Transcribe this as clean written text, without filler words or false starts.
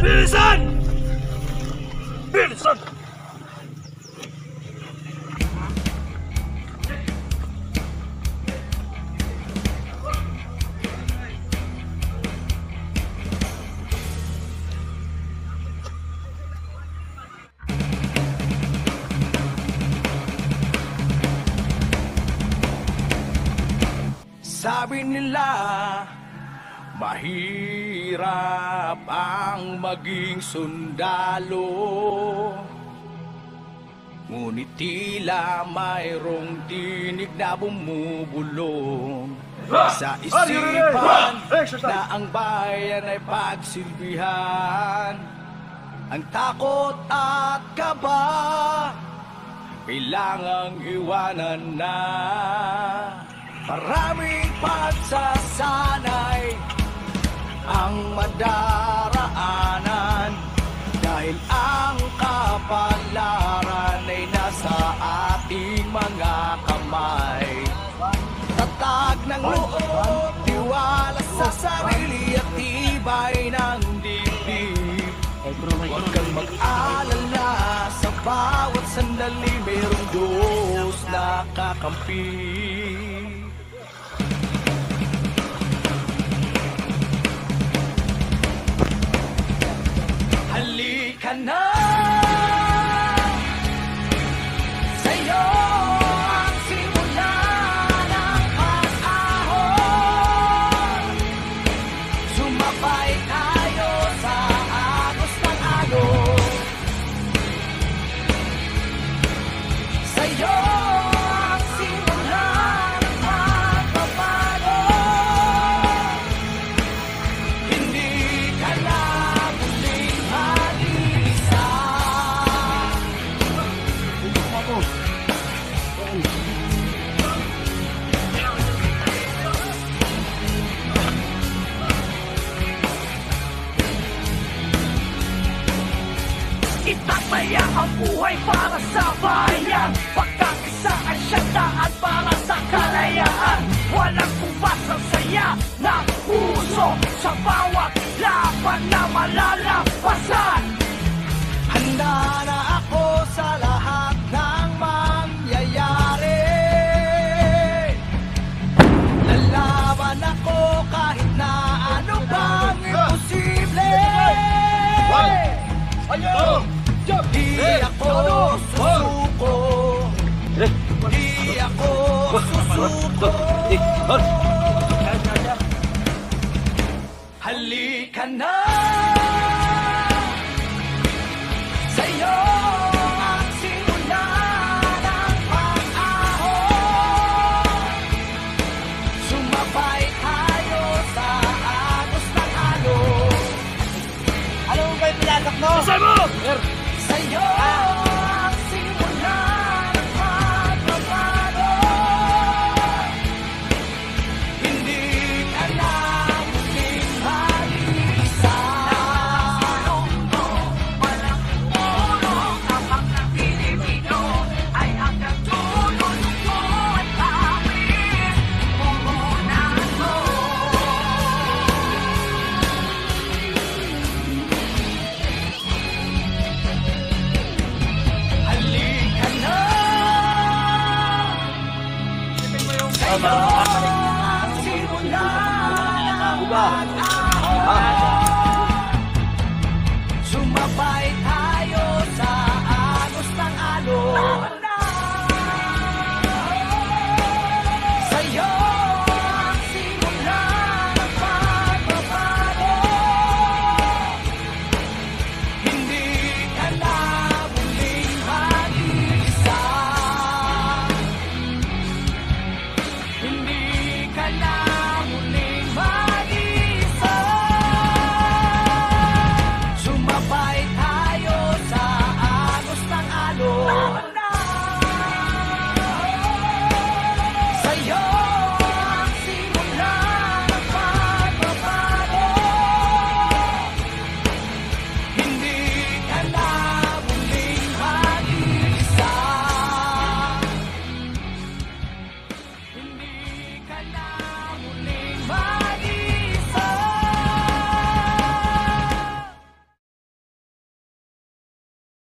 Bilisan! Bilisan! Sabi nila, mahirap ang maging sundalo, ngunit tila mayroong tinig na bumubulong sa isipan na ang bayan ay pagsilbihan. Ang takot at kaba kailangang iwanan na. Maraming pagsasanay ang madaraanan, dahil ang kapalaran ay nasa ating mga kamay. Tatag ng loob, tiwala sa sarili at tibay ng dibdib. Huwag kang mag-alala, sa bawat sandali mayroong Diyos na kakampi. Halika na, sa'yo ang simula ng pag-ahon. Sumabay tayo sa agos ng alon. Sa'yo ang simula ng pagbabago. Hindi ka na itakmaya ang buhay para sa bayan. Pagkakisa ang siyandaan para sa kalayaan. Walang kubas ang saya ng puso sa bawat laban na malalampasan. Handa na ako sa lahat ng mangyayari. Lalaban ako kahit na ano bang imposible. Di ako susuko, di ako susuko. Halika na, sa'yo ang simula ng pag-ahon. Sumabay tayo sa agos ng alon. Ano ba yung pinatak mo? Saan mo?